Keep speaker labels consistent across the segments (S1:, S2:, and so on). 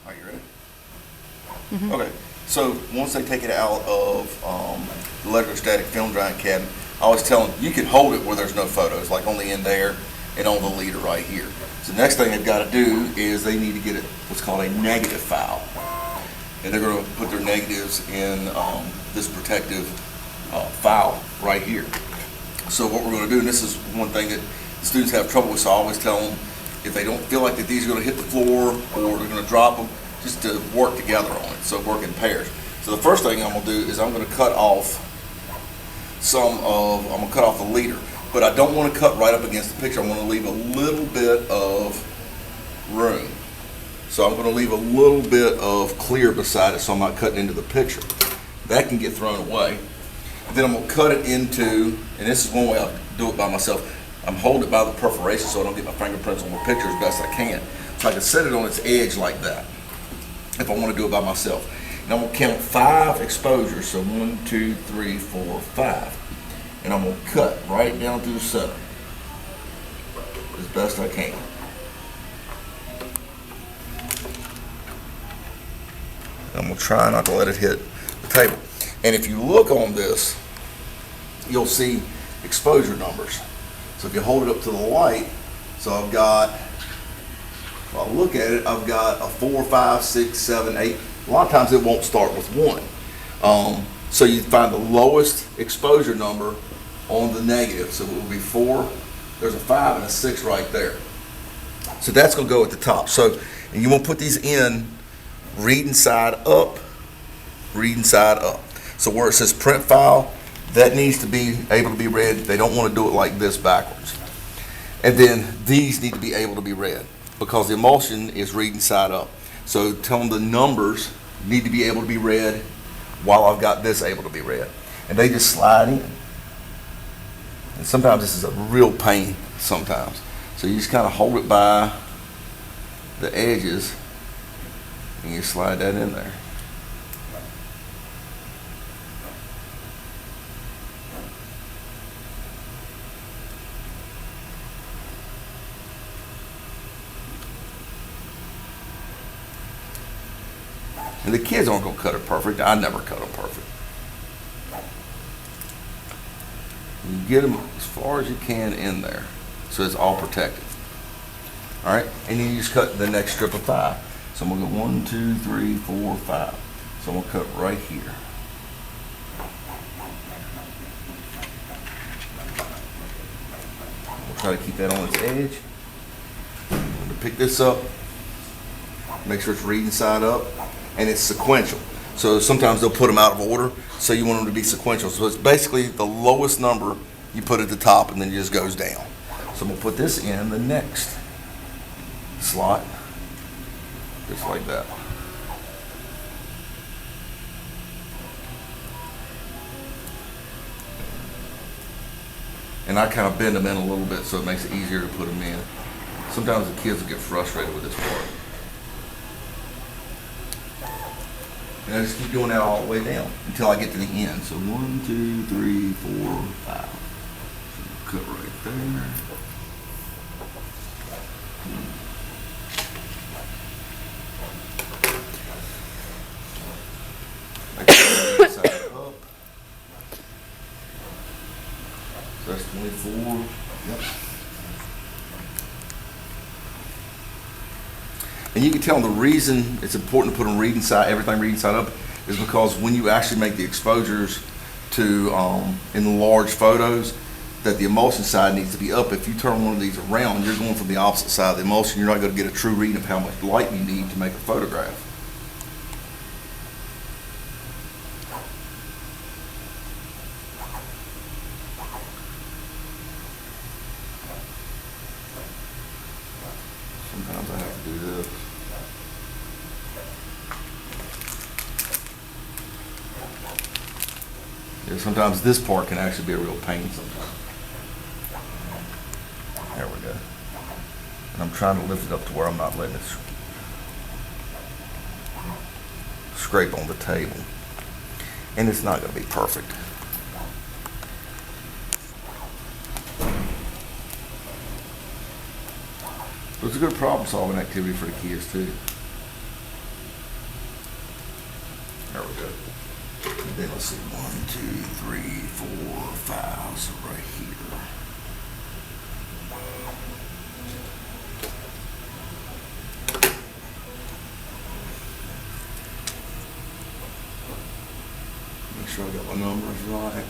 S1: Are you ready? Okay, so once they take it out of the electrostatic film drying cabinet, I always tell them you can hold it where there's no photos, like on the end there and on the leader right here. So the next thing they've got to do is they need to get what's called a negative file. And they're going to put their negatives in this protective file right here. So what we're going to do, and this is one thing that students have trouble with, so I always tell them if they don't feel like that these are going to hit the floor or they're going to drop them, just to work together on it, so work in pairs. So the first thing I'm going to do is I'm going to cut off I'm going to cut off the leader, but I don't want to cut right up against the picture. I want to leave a little bit of room. So I'm going to leave a little bit of clear beside it so I'm not cutting into the picture. That can get thrown away. Then I'm going to cut it into, and this is one way I do it by myself, I'm holding it by the perforation so I don't get my fingerprints on the picture as best I can. So I can set it on its edge like that if I want to do it by myself. And I'm going to count 5 exposures, so 1, 2, 3, 4, 5. And I'm going to cut right down through the center as best I can. I'm going to try not to let it hit the table. And if you look on this, you'll see exposure numbers. So if you hold it up to the light, so I've got, if I look at it, I've got a 4, 5, 6, 7, 8. A lot of times it won't start with 1. So you find the lowest exposure number on the negative. So it will be 4, there's a 5 and a 6 right there. So that's going to go at the top. So, and you want to put these in reading side up, reading side up. So where it says print file, that needs to be able to be read. They don't want to do it like this backwards. And then these need to be able to be read because the emulsion is reading side up. So tell them the numbers need to be able to be read while I've got this able to be read. And they just slide in. And sometimes this is a real pain sometimes. So you just kind of hold it by the edges and you slide that in there. And the kids aren't going to cut it perfect. I never cut them perfect. You get them as far as you can in there so it's all protected. All right, and then you just cut the next strip of 5. So I'm going to go 1, 2, 3, 4, 5. So I'm going to cut right here. We'll try to keep that on its edge. I'm going to pick this up, make sure it's reading side up. And it's sequential. So sometimes they'll put them out of order, so you want them to be sequential. So it's basically the lowest number you put at the top and then it just goes down. So I'm going to put this in the next slot, just like that. And I kind of bend them in a little bit so it makes it easier to put them in. Sometimes the kids will get frustrated with this part. And I just keep doing that all the way down until I get to the end. So 1, 2, 3, 4, 5. So cut right there. I cut that side up. So that's 24. Yep. And you can tell them the reason it's important to put them reading side, everything reading side up, is because when you actually make the exposures to in the large photos, that the emulsion side needs to be up. If you turn one of these around, you're going from the opposite side of the emulsion. You're not going to get a true reading of how much light you need to make a photograph. Sometimes I have to do this. Yeah, sometimes this part can actually be a real pain sometimes. There we go. And I'm trying to lift it up to where I'm not letting it scrape on the table. And it's not going to be perfect. It was a good problem solving activity for the kids too. There we go. And then let's see, 1, 2, 3, 4, 5, so right here. Make sure I got my numbers right.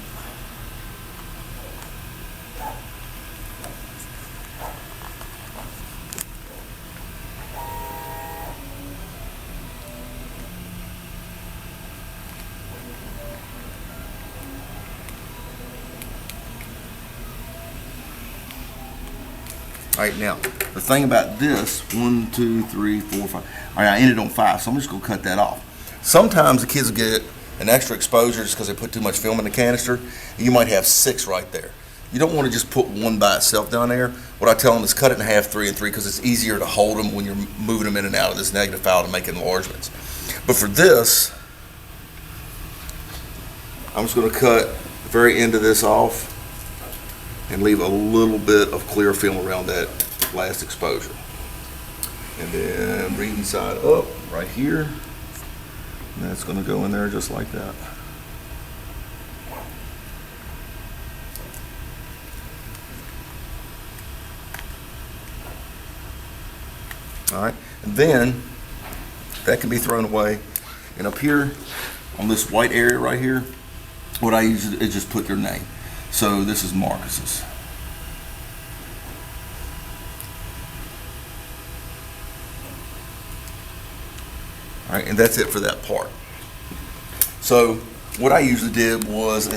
S1: All right, now, the thing about this, 1, 2, 3, 4, 5. All right, I ended on 5, so I'm just gonna cut that off. Sometimes the kids will get an extra exposure just because they put too much film in the canister, and you might have 6 right there. You don't want to just put one by itself down there. What I tell them is cut it in half, 3 and 3, because it's easier to hold them when you're moving them in and out of this negative file to make enlargements. But for this, I'm just gonna cut the very end of this off and leave a little bit of clear film around that last exposure. And then reading side up right here. And that's gonna go in there just like that. All right, and then that can be thrown away. And up here on this white area right here, what I use is just put your name. So this is Marcus's. All right, and that's it for that part. So what I usually did was